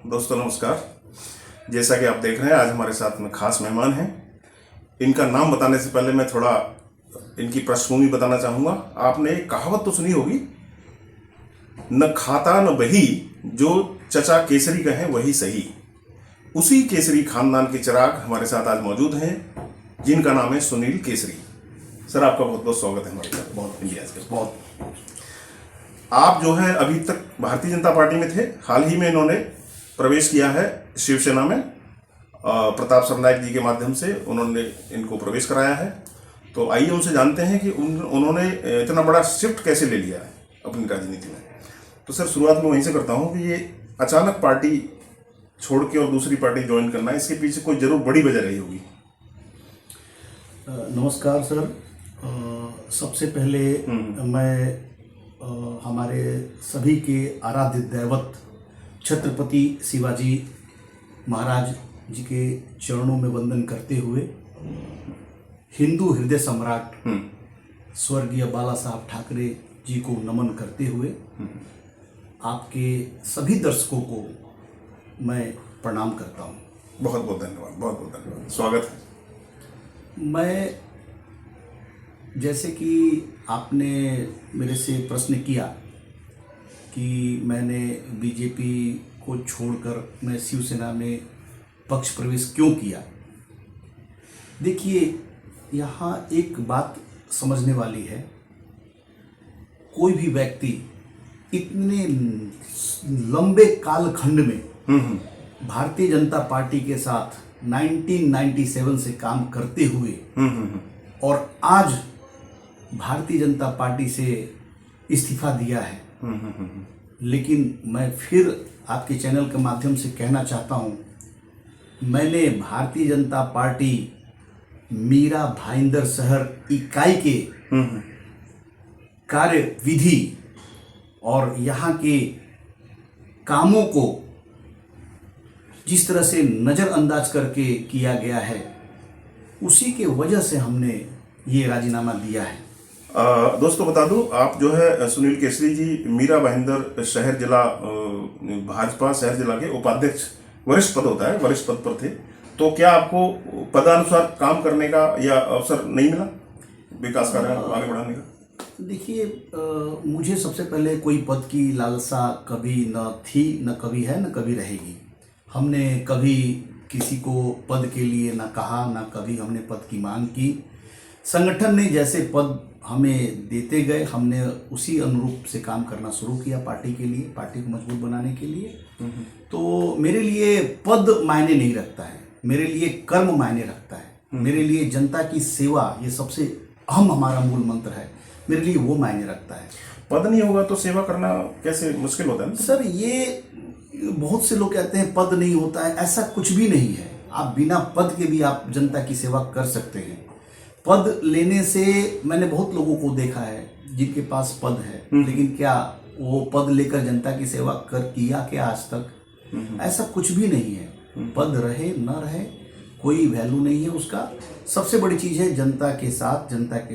दोस्तों नमस्कार। जैसा कि आप देख रहे हैं, आज हमारे साथ में खास मेहमान हैं। इनका नाम बताने से पहले मैं थोड़ा इनकी पृष्ठभूमि बताना चाहूँगा। आपने एक कहावत तो सुनी होगी, न खाता न बही, जो चचा केसरी कहें वही सही। उसी केसरी खानदान के चिराग हमारे साथ आज मौजूद हैं, जिनका नाम है सुनील केसरी। सर, आपका बहुत बहुत स्वागत है हमारे साथ। बहुत आप जो है अभी तक भारतीय जनता पार्टी में थे, हाल ही में इन्होंने प्रवेश किया है शिवसेना में। प्रताप सरनाईक जी के माध्यम से उन्होंने इनको प्रवेश कराया है। तो आइए उनसे जानते हैं कि उन्होंने इतना बड़ा शिफ्ट कैसे ले लिया है अपनी राजनीति में। तो सर, शुरुआत में वहीं से करता हूँ कि ये अचानक पार्टी छोड़ के और दूसरी पार्टी ज्वाइन करना, इसके पीछे कोई जरूर बड़ी वजह रही होगी। नमस्कार सर। सबसे पहले मैं हमारे सभी के आराध्य दैवत छत्रपति शिवाजी महाराज जी के चरणों में वंदन करते हुए हिंदू हृदय सम्राट स्वर्गीय बाला साहब ठाकरे जी को नमन करते हुए आपके सभी दर्शकों को मैं प्रणाम करता हूँ। बहुत बहुत धन्यवाद, बहुत बहुत धन्यवाद, स्वागत है। मैं, जैसे कि आपने मेरे से प्रश्न किया कि मैंने बीजेपी को छोड़कर मैं शिवसेना में पक्ष प्रवेश क्यों किया। देखिए, यहाँ एक बात समझने वाली है। कोई भी व्यक्ति इतने लंबे कालखंड में भारतीय जनता पार्टी के साथ 1997 से काम करते हुए और आज भारतीय जनता पार्टी से इस्तीफा दिया है, लेकिन मैं फिर आपके चैनल के माध्यम से कहना चाहता हूँ, मैंने भारतीय जनता पार्टी मीरा भाईंदर शहर इकाई के कार्य विधि और यहाँ के कामों को जिस तरह से नज़रअंदाज करके किया गया है, उसी के वजह से हमने ये राजीनामा दिया है। दोस्तों बता दूं, आप जो है सुनील केसरी जी मीरा भाईंदर शहर जिला भाजपा शहर जिला के उपाध्यक्ष, वरिष्ठ पद होता है, वरिष्ठ पद पर थे। तो क्या आपको पदानुसार काम करने का या अवसर नहीं मिला विकास कार्य आगे बढ़ाने का? देखिए, मुझे सबसे पहले कोई पद की लालसा कभी न थी, न कभी है, न कभी रहेगी। हमने कभी किसी को पद के लिए न कहा, न कभी हमने पद की मांग की। संगठन ने जैसे पद हमें देते गए, हमने उसी अनुरूप से काम करना शुरू किया पार्टी के लिए, पार्टी को मजबूत बनाने के लिए। तो मेरे लिए पद मायने नहीं रखता है, मेरे लिए कर्म मायने रखता है। मेरे लिए जनता की सेवा, ये सबसे अहम हमारा मूल मंत्र है, मेरे लिए वो मायने रखता है। पद नहीं होगा तो सेवा करना कैसे मुश्किल होता है? सर, ये बहुत से लोग कहते हैं पद नहीं होता है, ऐसा कुछ भी नहीं है। आप बिना पद के भी आप जनता की सेवा कर सकते हैं। पद लेने से मैंने बहुत लोगों को देखा है जिनके पास पद है, लेकिन क्या वो पद लेकर जनता की सेवा किया क्या आज तक? ऐसा कुछ भी नहीं है। पद रहे न रहे कोई वैल्यू नहीं है उसका। सबसे बड़ी चीज़ है जनता के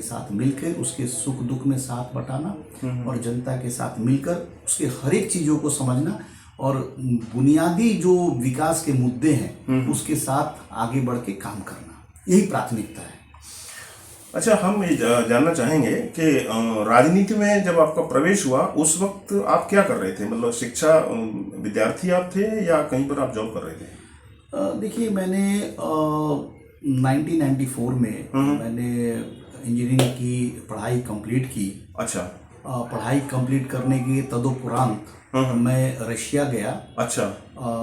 साथ मिलकर उसके सुख दुख में साथ बटाना और जनता के साथ मिलकर उसके हर एक चीज़ों को समझना और बुनियादी जो विकास के मुद्दे हैं उसके साथ आगे बढ़ के काम करना, यही प्राथमिकता है। अच्छा, हम ये जानना चाहेंगे कि राजनीति में जब आपका प्रवेश हुआ उस वक्त आप क्या कर रहे थे? मतलब शिक्षा विद्यार्थी आप थे या कहीं पर आप जॉब कर रहे थे? देखिए, मैंने 1994 में मैंने इंजीनियरिंग की पढ़ाई कंप्लीट की। अच्छा। पढ़ाई कंप्लीट करने के तदुपरांत मैं रशिया गया। अच्छा।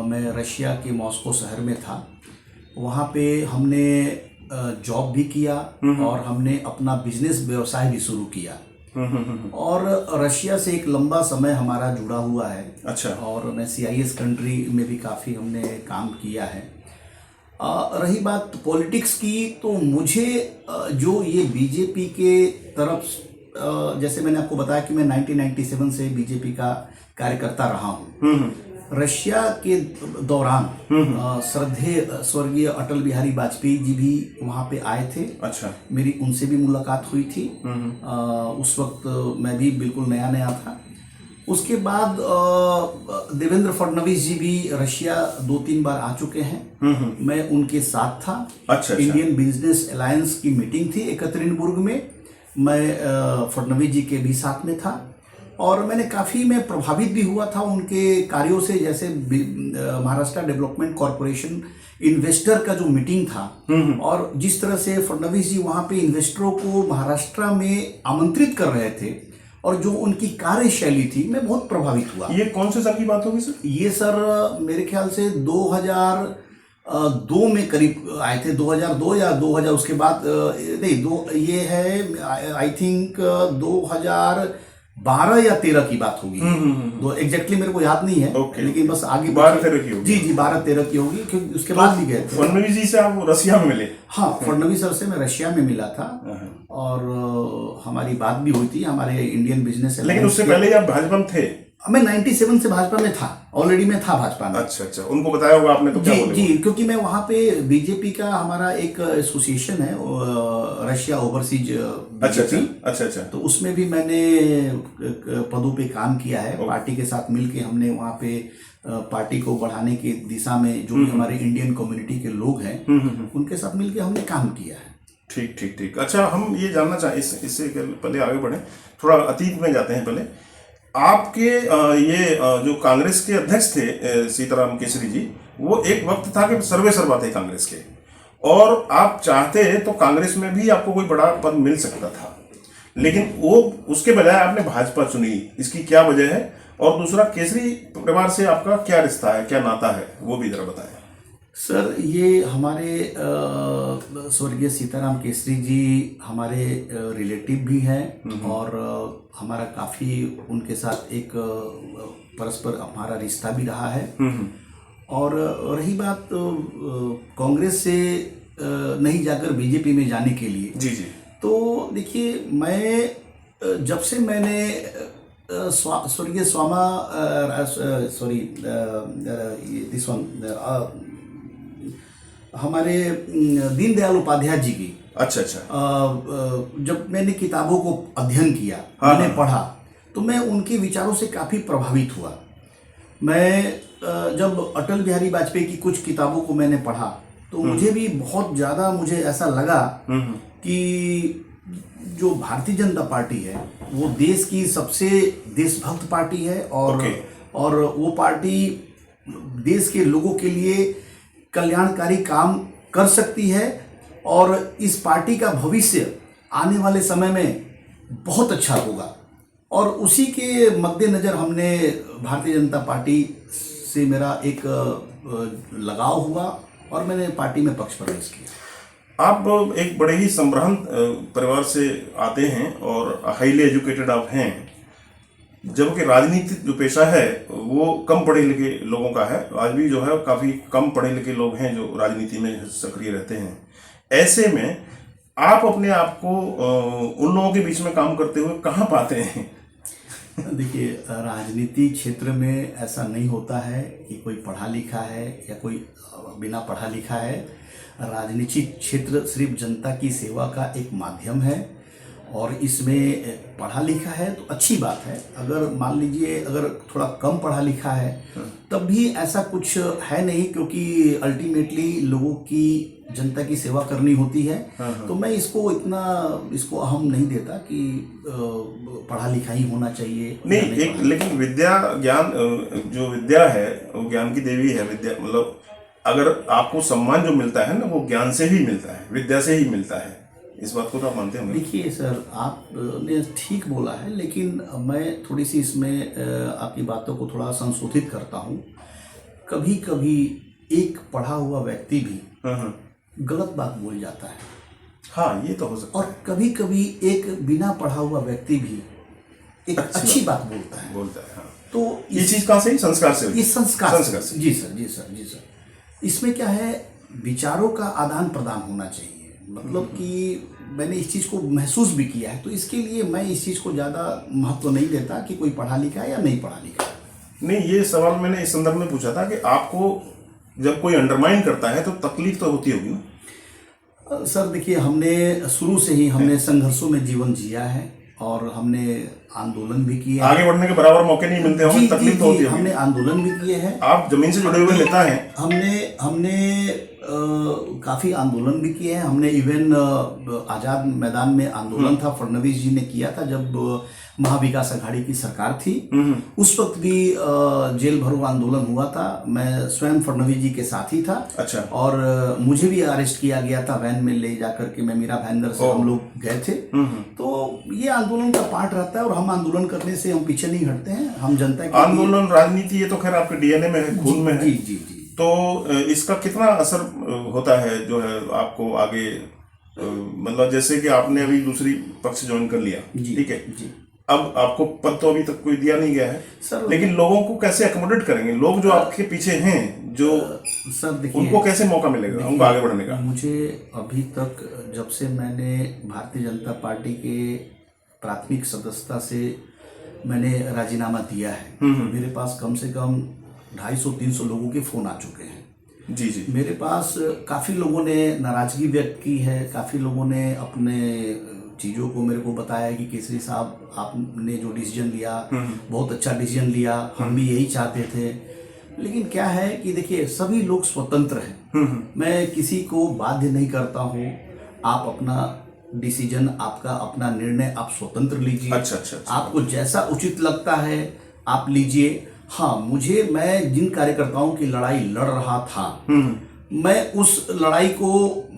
मैं रशिया के मॉस्को शहर में था। वहाँ पे हमने जॉब भी किया और हमने अपना बिजनेस व्यवसाय भी शुरू किया। और रशिया से एक लंबा समय हमारा जुड़ा हुआ है। अच्छा। और मैं CIS कंट्री में भी काफ़ी हमने काम किया है। रही बात पॉलिटिक्स की, तो मुझे जो ये बीजेपी के तरफ, जैसे मैंने आपको बताया कि मैं 1997 से बीजेपी का कार्यकर्ता रहा हूँ। रशिया के दौरान श्रद्धेय स्वर्गीय अटल बिहारी वाजपेयी जी भी वहाँ पे आए थे। अच्छा। मेरी उनसे भी मुलाकात हुई थी। उस वक्त मैं भी बिल्कुल नया नया था। उसके बाद देवेंद्र फडणवीस जी भी रशिया 2-3 बार आ चुके हैं। मैं उनके साथ था। अच्छा। इंडियन बिजनेस अलायंस की मीटिंग थी एकतरिनबुर्ग में, मैं फडणवीस जी के भी साथ में था और मैं प्रभावित भी हुआ था उनके कार्यों से। जैसे महाराष्ट्र डेवलपमेंट कॉरपोरेशन इन्वेस्टर का जो मीटिंग था और जिस तरह से फडणवीस जी वहाँ पे इन्वेस्टरों को महाराष्ट्र में आमंत्रित कर रहे थे और जो उनकी कार्यशैली थी, मैं बहुत प्रभावित हुआ। ये कौन से साल की बात होगी सर? ये सर मेरे ख्याल से 2002 में करीब आए थे, 2002 या 2000, उसके बाद नहीं, ये है आई थिंक 2012 या 13 की बात होगी। तो एग्जैक्टली मेरे को याद नहीं है, लेकिन बस आगे 12-13 की होगी। जी 12-13 की होगी, क्योंकि उसके बाद भी गए थे। फडणवीस जी से आप रशिया में मिले? हाँ, फडणवीस सर से मैं रशिया में मिला था और हमारी बात भी हुई थी हमारे इंडियन बिजनेस। लेकिन उससे पहले ही आप भाजपा में थे? मैं 97 से भाजपा में था, ऑलरेडी मैं था भाजपा में। अच्छा, उनको बताया होगा आपने तो? जी जी, क्योंकि मैं वहाँ पे बीजेपी का हमारा एक एसोसिएशन है, रशिया ओवरसीज। अच्छा। तो उसमें भी मैंने पदों पे काम किया है। पार्टी के साथ मिलके हमने वहाँ पे पार्टी को बढ़ाने की दिशा में जो भी हमारे इंडियन कम्युनिटी के लोग हैं उनके साथ मिलके हमने काम किया है। ठीक। अच्छा, हम ये जानना चाहें, इससे पहले आगे बढ़े, थोड़ा अतीत में जाते हैं। पहले आपके ये जो कांग्रेस के अध्यक्ष थे सीताराम केसरी जी, वो एक वक्त था कि सर्वे सर्वा थे कांग्रेस के, और आप चाहते तो कांग्रेस में भी आपको कोई बड़ा पद मिल सकता था, लेकिन वो उसके बजाय आपने भाजपा चुनी। इसकी क्या वजह है? और दूसरा, केसरी परिवार से आपका क्या रिश्ता है, क्या नाता है, वो भी जरा बताएं। सर, ये हमारे स्वर्गीय सीताराम केसरी जी हमारे रिलेटिव भी हैं और हमारा काफ़ी उनके साथ एक परस्पर हमारा रिश्ता भी रहा है। और रही बात कांग्रेस से नहीं जाकर बीजेपी में जाने के लिए, जी, तो देखिए, मैं जब से मैंने स्वर्गीय हमारे दीनदयाल उपाध्याय जी की, अच्छा, जब मैंने किताबों को अध्ययन किया, मैंने पढ़ा, तो मैं उनके विचारों से काफ़ी प्रभावित हुआ। मैं जब अटल बिहारी वाजपेयी की कुछ किताबों को मैंने पढ़ा तो मुझे भी बहुत ज़्यादा ऐसा लगा कि जो भारतीय जनता पार्टी है वो देश की सबसे देशभक्त पार्टी है और वो पार्टी देश के लोगों के लिए कल्याणकारी काम कर सकती है और इस पार्टी का भविष्य आने वाले समय में बहुत अच्छा होगा। और उसी के मद्देनज़र हमने भारतीय जनता पार्टी से मेरा एक लगाव हुआ और मैंने पार्टी में पक्ष प्रवेश किया। आप एक बड़े ही संभ्रांत परिवार से आते हैं और हाईली एजुकेटेड आप हैं, जबकि राजनीतिक जो पेशा है वो कम पढ़े लिखे लोगों का है। आज भी जो है काफ़ी कम पढ़े लिखे लोग हैं जो राजनीति में सक्रिय रहते हैं। ऐसे में आप अपने आप को उन लोगों के बीच में काम करते हुए कहाँ पाते हैं? देखिए, राजनीति क्षेत्र में ऐसा नहीं होता है कि कोई पढ़ा लिखा है या कोई बिना पढ़ा लिखा है। राजनीतिक क्षेत्र सिर्फ जनता की सेवा का एक माध्यम है और इसमें पढ़ा लिखा है तो अच्छी बात है। अगर मान लीजिए अगर थोड़ा कम पढ़ा लिखा है तब भी ऐसा कुछ है नहीं, क्योंकि अल्टीमेटली लोगों की जनता की सेवा करनी होती है। तो मैं इसको अहम नहीं देता कि पढ़ा लिखा ही होना चाहिए। नहीं, लेकिन विद्या ज्ञान, जो विद्या है वो ज्ञान की देवी है। विद्या मतलब अगर आपको सम्मान जो मिलता है ना वो ज्ञान से ही मिलता है, विद्या से ही मिलता है। इस बात को तो आप मानते होंगे? देखिए सर, आपने ठीक बोला है, लेकिन मैं थोड़ी सी इसमें आपकी बातों को थोड़ा संशोधित करता हूँ। कभी कभी एक पढ़ा हुआ व्यक्ति भी गलत बात बोल जाता है। हाँ, ये तो हो सकता है। और कभी कभी एक बिना पढ़ा हुआ व्यक्ति भी एक अच्छी बात बोलता है। हाँ। तो ये चीज कहाँ से? संस्कार से। इस संस्कार से। जी सर। इसमें क्या है, विचारों का आदान प्रदान होना चाहिए। मतलब कि मैंने इस चीज़ को महसूस भी किया है, तो इसके लिए मैं इस चीज़ को ज़्यादा महत्व नहीं देता कि कोई पढ़ा लिखा है या नहीं पढ़ा लिखा है। नहीं, ये सवाल मैंने इस संदर्भ में पूछा था कि आपको जब कोई अंडरमाइन करता है तो तकलीफ तो होती होगी ना? सर देखिए, हमने शुरू से ही संघर्षों में जीवन जिया है और हमने आंदोलन भी किए आगे बढ़ने के बराबर मौके नहीं मिलते होंगे, तकलीफ तो होती है। हमने आंदोलन भी किए हैं। आप जमीन से जुड़े हुए नेता हैं। हमने काफ़ी आंदोलन भी किए हैं। हमने इवन आज़ाद मैदान में आंदोलन था, फडणवीस जी ने किया था जब महाविकास अघाड़ी की सरकार थी। उस वक्त भी जेल भरो आंदोलन हुआ था। मैं स्वयं फडणवीस जी के साथ ही था। अच्छा। और मुझे भी अरेस्ट किया गया था, वैन में ले जाकर के मैं मीरा भाईंदर से हम लोग गए थे। तो ये आंदोलन का पार्ट रहता है और हम आंदोलन करने से हम पीछे नहीं हटते हैं। हम जनता के आंदोलन राजनीति ये तो खैर आपके डीएनए में है, खून में है। जी जी जी। तो इसका कितना असर होता है जो है आपको आगे, मतलब जैसे कि आपने अभी दूसरी पक्ष ज्वाइन कर लिया, ठीक है जी। अब आपको पद तो अभी तक कोई दिया नहीं गया है सर, लेकिन लोगों को कैसे अकोमोडेट करेंगे? लोग जो आपके पीछे हैं, जो सर देखिए, उनको कैसे मौका मिलेगा उनको आगे बढ़ने का? मुझे अभी तक जब से मैंने भारतीय जनता पार्टी के प्राथमिक सदस्यता से मैंने राजीनामा दिया है, मेरे पास कम से कम 250-300 लोगों के फोन आ चुके हैं। जी जी। मेरे पास काफ़ी लोगों ने नाराजगी व्यक्त की है, काफ़ी लोगों ने अपने चीज़ों को मेरे को बताया कि केसरी साहब आपने जो डिसीजन लिया बहुत अच्छा डिसीजन लिया, हम भी यही चाहते थे। लेकिन क्या है कि देखिए, सभी लोग स्वतंत्र हैं। मैं किसी को बाध्य नहीं करता हूँ। आप अपना डिसीजन, आपका अपना निर्णय आप स्वतंत्र लीजिए। अच्छा। आपको जैसा उचित लगता है आप लीजिए। हाँ, मैं जिन कार्यकर्ताओं की लड़ाई लड़ रहा था, मैं उस लड़ाई को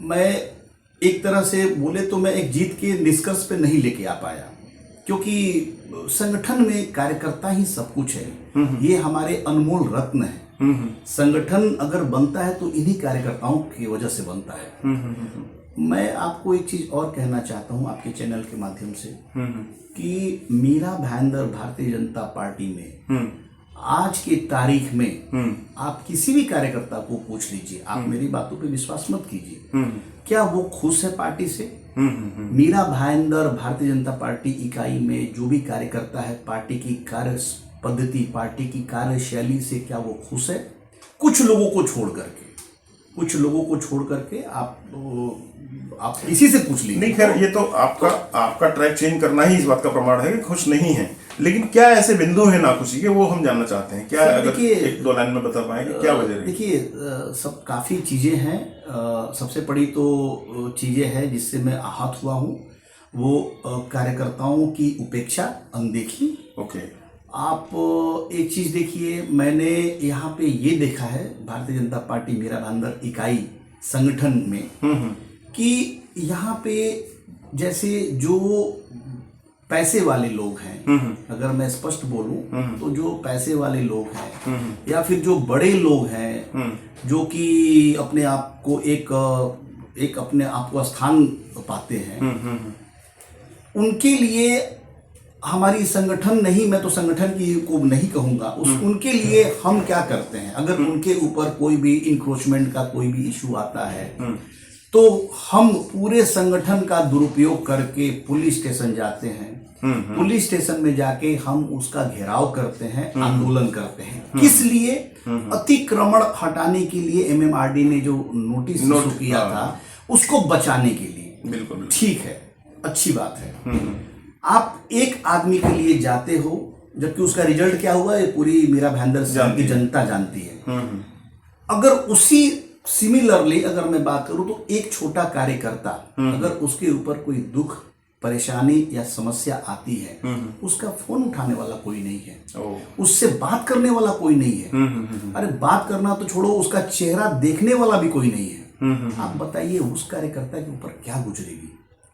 मैं एक तरह से बोले तो मैं एक जीत के निष्कर्ष पे नहीं लेके आ पाया, क्योंकि संगठन में कार्यकर्ता ही सब कुछ है। ये हमारे अनमोल रत्न है। संगठन अगर बनता है तो इन्हीं कार्यकर्ताओं की वजह से बनता है। मैं आपको एक चीज और कहना चाहता हूं आपके चैनल के माध्यम से कि मीरा भाईंदर भारतीय जनता पार्टी में आज की तारीख में आप किसी भी कार्यकर्ता को पूछ लीजिए, आप मेरी बातों पे विश्वास मत कीजिए, क्या वो खुश है पार्टी से? मीरा भाईंदर भारतीय जनता पार्टी इकाई में जो भी कार्यकर्ता है, पार्टी की कार्य पद्धति, पार्टी की कार्यशैली से क्या वो खुश है? कुछ लोगों को छोड़ करके आप किसी से पूछ लीजिए। नहीं, खैर ये तो आपका ट्रैक चेंज करना ही इस बात का प्रमाण है कि खुश नहीं है। लेकिन क्या ऐसे बिंदु है नाखुशी के, वो हम जानना चाहते हैं। क्या अगर एक दो लाइन में बता पाएं कि क्या वजह है? देखिए, सब काफ़ी चीज़ें हैं। सबसे बड़ी तो चीज़ें हैं जिससे मैं आहत हुआ हूँ, वो कार्यकर्ताओं की उपेक्षा, अनदेखी। ओके। आप एक चीज़ देखिए, मैंने यहाँ पे ये देखा है भारतीय जनता पार्टी मीरा भाईंदर इकाई संगठन में कि यहाँ पे जैसे जो पैसे वाले लोग हैं, अगर मैं स्पष्ट बोलूं तो जो पैसे वाले लोग हैं या फिर जो बड़े लोग हैं जो कि अपने आप को एक अपने आप को स्थान पाते हैं, उनके लिए हमारी संगठन नहीं, मैं तो संगठन की को नहीं कहूंगा, उनके लिए हम क्या करते हैं? अगर उनके ऊपर कोई भी इंक्रोचमेंट का कोई भी इशू आता है तो हम पूरे संगठन का दुरुपयोग करके पुलिस स्टेशन जाते हैं। पुलिस स्टेशन में जाके हम उसका घेराव करते हैं, आंदोलन करते हैं। किस लिए? अतिक्रमण हटाने के लिए एमएमआरडी ने जो नोटिस इशू किया था उसको बचाने के लिए। बिल्कुल ठीक है, अच्छी बात है। आप एक आदमी के लिए जाते हो, जबकि उसका रिजल्ट क्या हुआ ये पूरी मीरा भाईंदर की जनता जानती है। अगर उसी सिमिलरली अगर मैं बात करूं तो एक छोटा कार्यकर्ता अगर उसके ऊपर कोई दुख, परेशानी या समस्या आती है, उसका फोन उठाने वाला कोई नहीं है, उससे बात करने वाला कोई नहीं है। अरे बात करना तो छोड़ो, उसका चेहरा देखने वाला भी कोई नहीं है। आप बताइए उस कार्यकर्ता के ऊपर क्या गुजरेगी?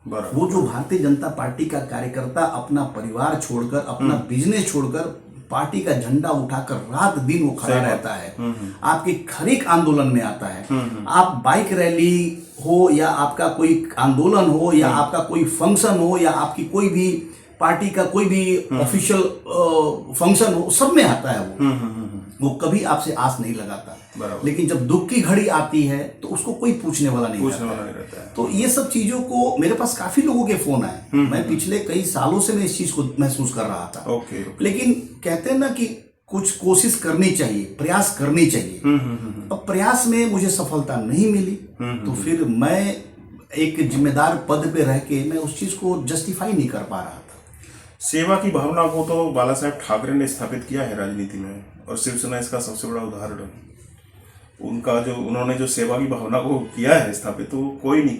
वो जो भारतीय जनता पार्टी का कार्यकर्ता अपना परिवार छोड़कर, अपना बिजनेस छोड़कर पार्टी का झंडा उठाकर रात दिन वो खड़ा रहता है, आपके हर एक आंदोलन में आता है। आप बाइक रैली हो या आपका कोई आंदोलन हो या आपका कोई फंक्शन हो या आपकी कोई भी पार्टी का कोई भी ऑफिशियल फंक्शन हो, सब में आता है वो कभी आपसे आस नहीं लगाता। लेकिन जब दुख की घड़ी आती है तो उसको कोई पूछने वाला नहीं रहता है। तो ये सब चीजों को मेरे पास काफी लोगों के फोन आए। मैं पिछले कई सालों से मैं इस चीज को महसूस कर रहा था। लेकिन कहते हैं ना कि कुछ कोशिश करनी चाहिए, प्रयास करनी चाहिए। अब प्रयास में मुझे सफलता नहीं मिली, तो फिर मैं एक जिम्मेदार पद पे रह के मैं उस चीज को जस्टिफाई नहीं कर पा रहा था। सेवा की भावना को तो बाला साहेब ठाकरे ने स्थापित किया है राजनीति में, और शिवसेना इसका सबसे बड़ा उदाहरण है। उनका जो उन्होंने जो सेवा की भावना को किया है स्थापित, तो कोई नहीं।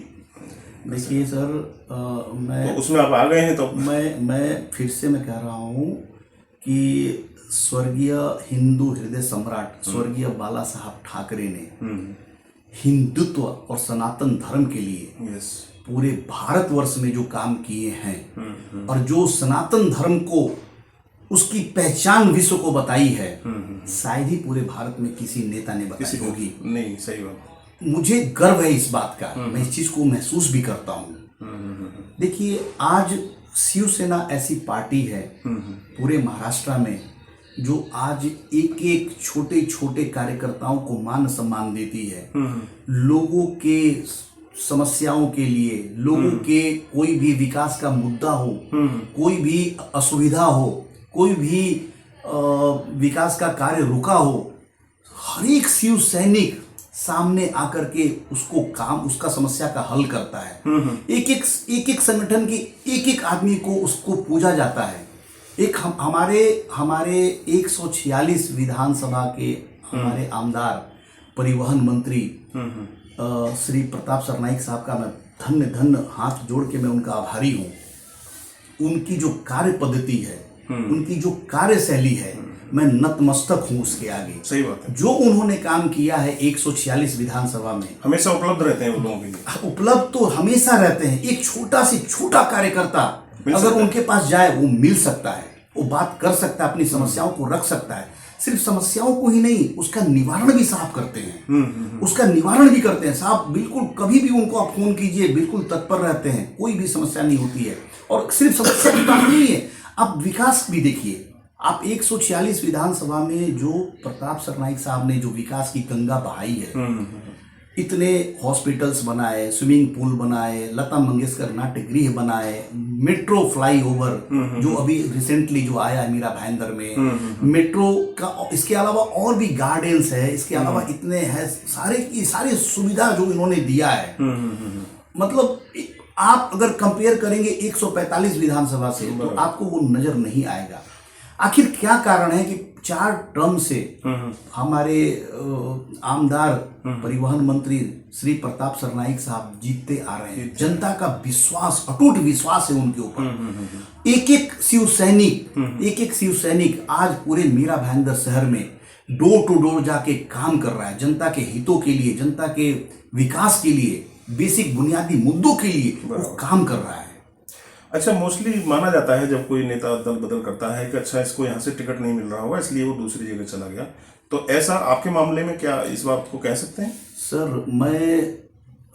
देखिए सर, मैं तो उसमें आप आ गए हैं तो मैं फिर से मैं कह रहा हूँ कि स्वर्गीय हिंदू हृदय सम्राट स्वर्गीय बाला साहब ठाकरे ने हिंदुत्व और सनातन धर्म के लिए यस पूरे भारतवर्ष में जो काम किए हैं और जो सनातन धर्म को उसकी पहचान विश्व को बताई है, शायद ही पूरे भारत में किसी नेता ने बताई होगी। नहीं, सही बात। मुझे गर्व है इस बात का, मैं इस चीज को महसूस भी करता हूँ। देखिए, आज शिवसेना ऐसी पार्टी है पूरे महाराष्ट्र में जो आज एक एक छोटे छोटे कार्यकर्ताओं को मान सम्मान देती है। लोगों के समस्याओं के लिए, लोगों के कोई भी विकास का मुद्दा हो, कोई भी असुविधा हो, कोई भी विकास का कार्य रुका हो, हर एक शिव सैनिक सामने आकर के उसका समस्या का हल करता है। एक एक संगठन के एक एक आदमी को उसको पूजा जाता है। एक हमारे 146 विधानसभा के हमारे आमदार परिवहन मंत्री श्री प्रताप सरनाईक साहब का मैं धन्य धन्य हाथ जोड़ के मैं उनका आभारी हूँ। उनकी जो कार्य पद्धति है, उनकी जो कार्यशैली है, मैं नतमस्तक हूँ उसके आगे। सही बात है। जो उन्होंने काम किया है 146 विधानसभा में, हमेशा उपलब्ध रहते हैं वो लोगों के लिए। उपलब्ध तो हमेशा रहते हैं। एक छोटा से छोटा कार्यकर्ता अगर उनके पास जाए, वो मिल सकता है, वो बात कर सकता है, अपनी समस्याओं को रख सकता है। सिर्फ समस्याओं को ही नहीं, उसका निवारण भी साहब करते हैं। उसका निवारण भी करते हैं साहब। बिल्कुल कभी भी उनको आप फोन कीजिए, बिल्कुल तत्पर रहते हैं, कोई भी समस्या नहीं होती है। और सिर्फ समस्या की बात नहीं है, आप विकास भी देखिए। आप 146 विधानसभा में जो प्रताप सरनाईक साहब ने जो विकास की गंगा बहाई है, इतने हॉस्पिटल्स बनाए, स्विमिंग पूल बनाए, लता मंगेशकर नाट्य गृह बनाए, मेट्रो फ्लाईओवर जो अभी रिसेंटली जो आया है मीरा भाईंदर में, मेट्रो का, इसके अलावा और भी गार्डन्स है, इसके अलावा इतने हैं, सारे सुविधा जो इन्होंने दिया है। मतलब आप अगर कंपेयर करेंगे 145 विधानसभा से, तो आपको वो नजर नहीं आएगा। आखिर क्या कारण है कि 4 टर्म से हमारे आमदार परिवहन मंत्री श्री प्रताप सरनाईक साहब जीतते आ रहे हैं। जनता का विश्वास, अटूट विश्वास है उनके ऊपर। एक एक शिव सैनिक आज पूरे मीरा भाईंदर शहर में डोर टू डोर जाके काम कर रहा है, जनता के हितों के लिए, जनता के विकास के लिए, बेसिक बुनियादी मुद्दों के लिए वो काम कर रहा है। अच्छा, मोस्टली माना जाता है जब कोई नेता दल बदल करता है कि अच्छा इसको यहाँ से टिकट नहीं मिल रहा होगा इसलिए वो दूसरी जगह चला गया, तो ऐसा आपके मामले में क्या इस बात को कह सकते हैं? सर, मैं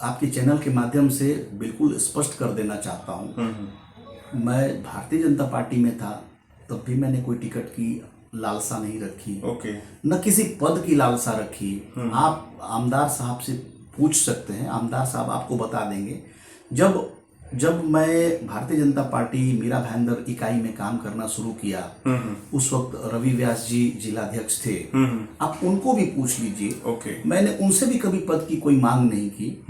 आपके चैनल के माध्यम से बिल्कुल स्पष्ट कर देना चाहता हूँ, मैं भारतीय जनता पार्टी में था तब भी मैंने कोई टिकट की लालसा नहीं रखी। ओके। न किसी पद की लालसा रखी। आप आमदार साहब से पूछ सकते हैं, आमदार साहब आपको बता देंगे। जब मैं भारतीय जनता पार्टी मीरा भाईंदर इकाई में काम करना शुरू किया, उस वक्त रवि व्यास जी जिलाध्यक्ष थे। आप उनको भी पूछ लीजिए। ओके। मैंने उनसे भी कभी पद की कोई मांग नहीं की।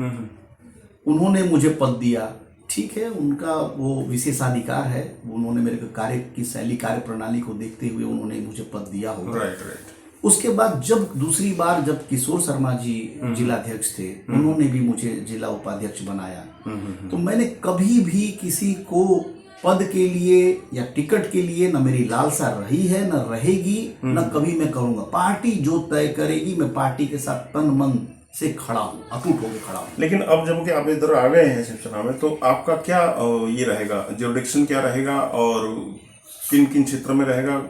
उन्होंने मुझे पद दिया, ठीक है, उनका वो विशेषाधिकार है। उन्होंने मेरे कार्य की शैली, कार्य प्रणाली को देखते हुए उन्होंने मुझे पद दिया होगा। राइट। उसके बाद जब दूसरी बार जब किशोर शर्मा जी जिलाध्यक्ष थे, उन्होंने भी मुझे जिला उपाध्यक्ष बनाया। तो मैंने कभी भी किसी को पद के लिए या टिकट के लिए न मेरी लालसा रही है, न रहेगी, न कभी मैं करूंगा। पार्टी जो तय करेगी, मैं पार्टी के साथ तन मन से खड़ा हूँ, अटूट होकर खड़ा हूँ। लेकिन अब जब कि आप इधर आ गए हैं शिवसेना में, तो आपका क्या ये रहेगा, ज्यूरिडिक्शन क्या रहेगा और किन किन क्षेत्रों में रहेगा,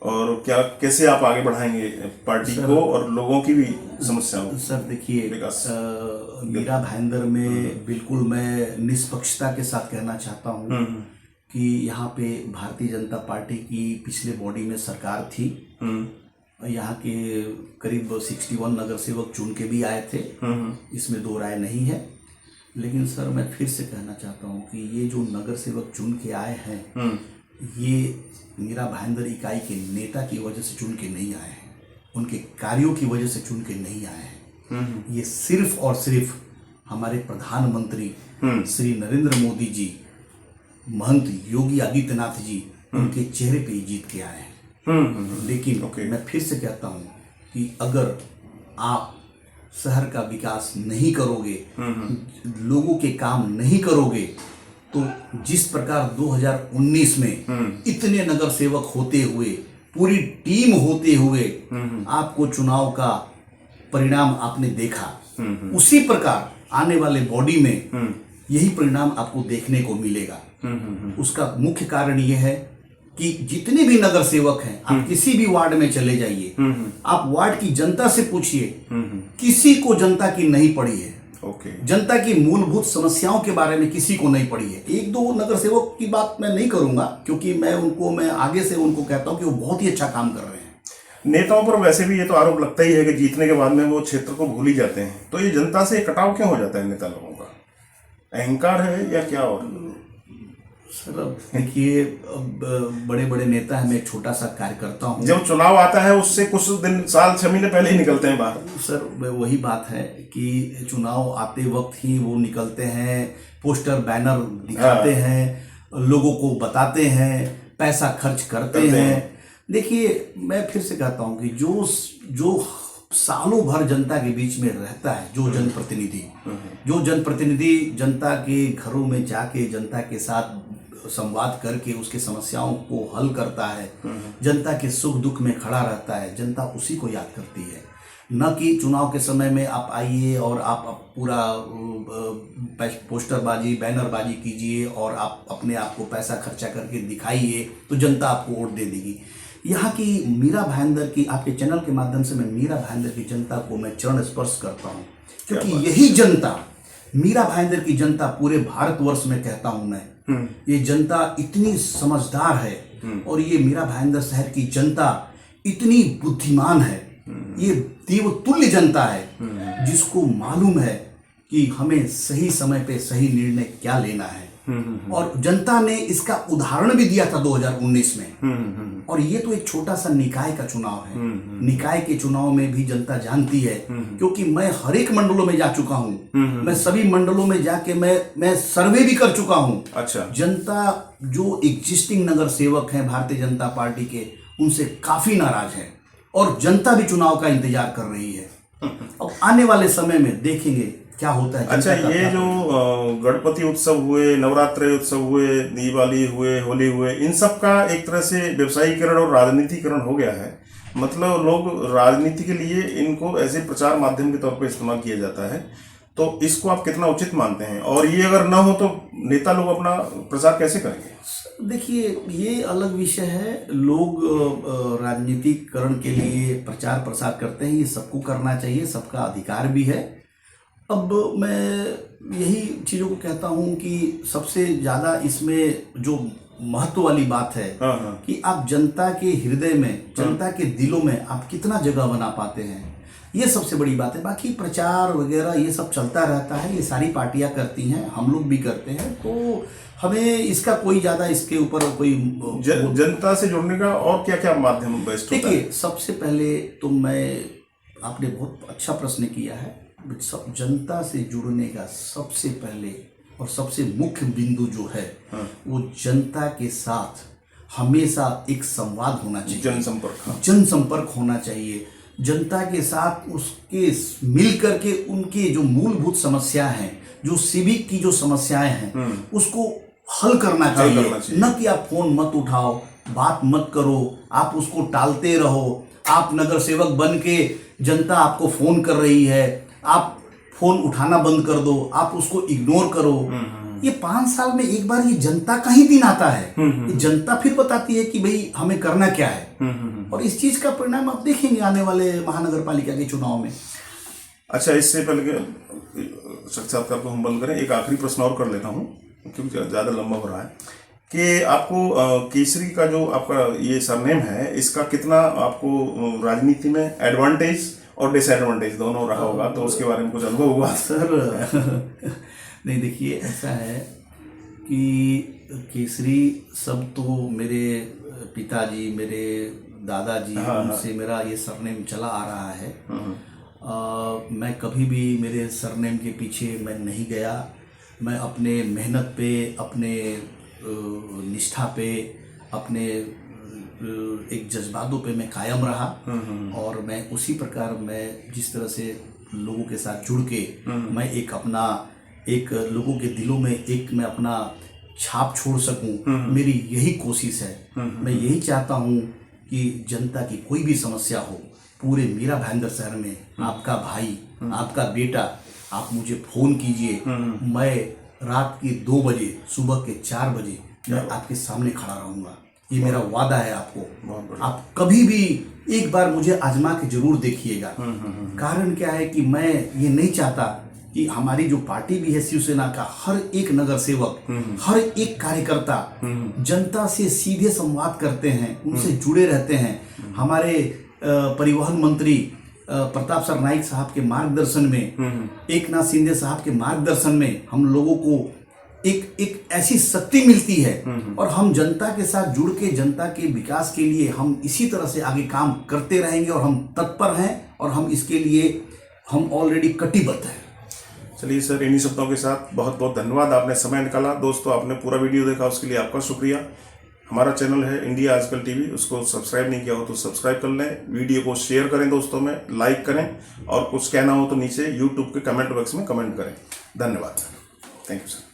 और क्या कैसे आप आगे बढ़ाएंगे पार्टी को और लोगों की भी समस्याओं? सर देखिए, मीरा भाईंदर में बिल्कुल मैं निष्पक्षता के साथ कहना चाहता हूँ कि यहाँ पे भारतीय जनता पार्टी की पिछले बॉडी में सरकार थी। यहाँ के करीब 61 नगर सेवक चुन के भी आए थे, इसमें दो राय नहीं है। लेकिन सर मैं फिर से कहना चाहता हूँ कि ये जो नगर सेवक चुन के आए हैं, ये मीरा भाईंदर इकाई के नेता की वजह से चुन के नहीं आए हैं, उनके कार्यों की वजह से चुन के नहीं आए हैं। ये सिर्फ और सिर्फ हमारे प्रधानमंत्री श्री नरेंद्र मोदी जी महंत योगी आदित्यनाथ जी उनके चेहरे पे ही जीत के आए हैं। लेकिन मैं फिर से कहता हूँ कि अगर आप शहर का विकास नहीं करोगे, लोगों के काम नहीं करोगे, तो जिस प्रकार 2019 में इतने नगर सेवक होते हुए, पूरी टीम होते हुए आपको चुनाव का परिणाम आपने देखा, उसी प्रकार आने वाले बॉडी में यही परिणाम आपको देखने को मिलेगा। उसका मुख्य कारण यह है कि जितने भी नगर सेवक हैं, आप किसी भी वार्ड में चले जाइए, आप वार्ड की जनता से पूछिए, किसी को जनता की नहीं पड़ी है। जनता की मूलभूत समस्याओं के बारे में किसी को नहीं पड़ी है। एक दो नगर सेवक की बात मैं नहीं करूंगा, क्योंकि मैं आगे से उनको कहता हूं कि वो बहुत ही अच्छा काम कर रहे हैं। नेताओं पर वैसे भी ये तो आरोप लगता ही है कि जीतने के बाद में वो क्षेत्र को भूल ही जाते हैं। तो ये जनता से कटाव क्यों हो जाता है नेता लोगों का? अहंकार है या क्या? और सर देखिए, बड़े बड़े नेता हैं, मैं एक छोटा सा कार्यकर्ता हूँ। जब चुनाव आता है उससे कुछ दिन, साल 6 महीने पहले ही निकलते हैं बाहर। सर वही बात है कि चुनाव आते वक्त ही वो निकलते हैं, पोस्टर बैनर दिखाते हैं, लोगों को बताते हैं, पैसा खर्च करते हैं। देखिए, मैं फिर से कहता हूँ कि जो सालों भर जनता के बीच में रहता है, जो जनप्रतिनिधि जनता के घरों में जाके जनता के साथ संवाद करके उसके समस्याओं को हल करता है, जनता के सुख दुख में खड़ा रहता है, जनता उसी को याद करती है। न कि चुनाव के समय में आप आइए और आप पूरा पोस्टरबाजी, बैनरबाजी कीजिए और आप अपने आप को पैसा खर्चा करके दिखाइए तो जनता आपको वोट दे देगी। यहाँ की मीरा भाईंदर की, आपके चैनल के माध्यम से मैं मीरा भाईंदर की जनता को मैं चरण स्पर्श करता हूँ, क्योंकि यही जनता, मीरा भाईंदर की जनता, पूरे भारतवर्ष में कहता हूँ मैं, ये जनता इतनी समझदार है और ये मीरा भाईंदर शहर की जनता इतनी बुद्धिमान है, ये देवतुल्य जनता है जिसको मालूम है कि हमें सही समय पे सही निर्णय क्या लेना है। और जनता ने इसका उदाहरण भी दिया था 2019 में। और ये तो एक छोटा सा निकाय का चुनाव है। निकाय के चुनाव में भी जनता जानती है, क्योंकि मैं हर एक मंडलों में जा चुका हूँ, मैं सभी मंडलों में जाके मैं सर्वे भी कर चुका हूँ। अच्छा। जनता जो एग्जिस्टिंग नगर सेवक हैं भारतीय जनता पार्टी के, उनसे काफी नाराज है और जनता भी चुनाव का इंतजार कर रही है। अब आने वाले समय में देखेंगे क्या होता है। अच्छा, ये जो गणपति उत्सव हुए, नवरात्रि उत्सव हुए, दिवाली हुए, होली हुए, इन सब का एक तरह से व्यवसायीकरण और राजनीतिकरण हो गया है। मतलब लोग राजनीति के लिए इनको ऐसे प्रचार माध्यम के तौर पर इस्तेमाल किया जाता है। तो इसको आप कितना उचित मानते हैं? और ये अगर ना हो तो नेता लोग अपना प्रचार कैसे करेंगे? देखिए, ये अलग विषय है। लोग राजनीतिकरण के लिए प्रचार प्रसार करते हैं, ये सबको करना चाहिए, सबका अधिकार भी है। अब मैं यही चीज़ों को कहता हूँ कि सबसे ज़्यादा इसमें जो महत्व वाली बात है कि आप जनता के हृदय में, जनता के दिलों में आप कितना जगह बना पाते हैं, ये सबसे बड़ी बात है। बाकी प्रचार वगैरह ये सब चलता रहता है, ये सारी पार्टियां करती हैं, हम लोग भी करते हैं, तो हमें इसका कोई ज़्यादा इसके ऊपर कोई जनता से जुड़ने का और क्या क्या माध्यम बेस्ट होता है? देखिए, सबसे पहले तो आपने बहुत अच्छा प्रश्न किया है। सब जनता से जुड़ने का सबसे पहले और सबसे मुख्य बिंदु जो है वो जनता के साथ हमेशा एक संवाद होना चाहिए, जनसंपर्क होना चाहिए। जनता के साथ उसके मिल करके उनके जो मूलभूत समस्याएं हैं, जो सिविक की जो समस्याएं हैं, उसको हल करना चाहिए। न कि आप फोन मत उठाओ, बात मत करो, आप उसको टालते रहो। आप नगर सेवक बन के जनता आपको फोन कर रही है, आप फोन उठाना बंद कर दो, आप उसको इग्नोर करो। ये 5 साल में एक बार ये जनता का ही दिन आता है। ये जनता फिर बताती है कि भाई हमें करना क्या है। और इस चीज का परिणाम आप देखेंगे आने वाले महानगर पालिका के चुनाव में। अच्छा, इससे पहले साक्षात्कार को हम बंद करें, एक आखिरी प्रश्न और कर लेता हूँ क्योंकि ज़्यादा लंबा हो रहा है कि आपको केसरी का जो आपका ये सरनेम है, इसका कितना आपको राजनीति में एडवांटेज और डिसएडवांटेज दोनों रहा होगा, तो उसके बारे में कुछ अनुभव हुआ? सर नहीं, देखिए ऐसा है कि केसरी सब तो मेरे पिताजी, मेरे दादाजी, उनसे मेरा ये सरनेम चला आ रहा है। मैं कभी भी मेरे सरनेम के पीछे मैं नहीं गया। मैं अपने मेहनत पे, अपने निष्ठा पे, अपने एक जज्बातों पे मैं कायम रहा। और मैं उसी प्रकार मैं जिस तरह से लोगों के साथ जुड़ के मैं एक लोगों के दिलों में मैं अपना छाप छोड़ सकूं, मेरी यही कोशिश है। मैं यही चाहता हूं कि जनता की कोई भी समस्या हो, पूरे मीरा भाईंदर शहर में आपका भाई, आपका बेटा, आप मुझे फोन कीजिए, मैं रात के 2 बजे, सुबह के 4 बजे मैं आपके सामने खड़ा रहूंगा। ये मेरा वादा है आपको। आप कभी भी एक बार मुझे आजमा के जरूर देखिएगा। कारण क्या है कि मैं ये नहीं चाहता कि हमारी जो पार्टी भी है शिवसेना का, हर एक नगर सेवक, हर एक कार्यकर्ता जनता से सीधे संवाद करते हैं, उनसे जुड़े रहते हैं। हमारे परिवहन मंत्री प्रताप सर नाइक साहब के मार्गदर्शन में, एकनाथ शिंदे साहब के मार्गदर्शन में हम लोगों को एक ऐसी शक्ति मिलती है और हम जनता के साथ जुड़ के जनता के विकास के लिए हम इसी तरह से आगे काम करते रहेंगे और हम तत्पर हैं और हम इसके लिए हम ऑलरेडी कटिबद्ध हैं। चलिए सर, इन्हीं शब्दों के साथ बहुत बहुत धन्यवाद, आपने समय निकाला। दोस्तों, आपने पूरा वीडियो देखा, उसके लिए आपका शुक्रिया। हमारा चैनल है इंडिया आजकल टीवी, उसको सब्सक्राइब नहीं किया हो तो सब्सक्राइब कर लें, वीडियो को शेयर करें दोस्तों में, लाइक करें, और कुछ कहना हो तो नीचे यूट्यूब के कमेंट बॉक्स में कमेंट करें। धन्यवाद, थैंक यू सर।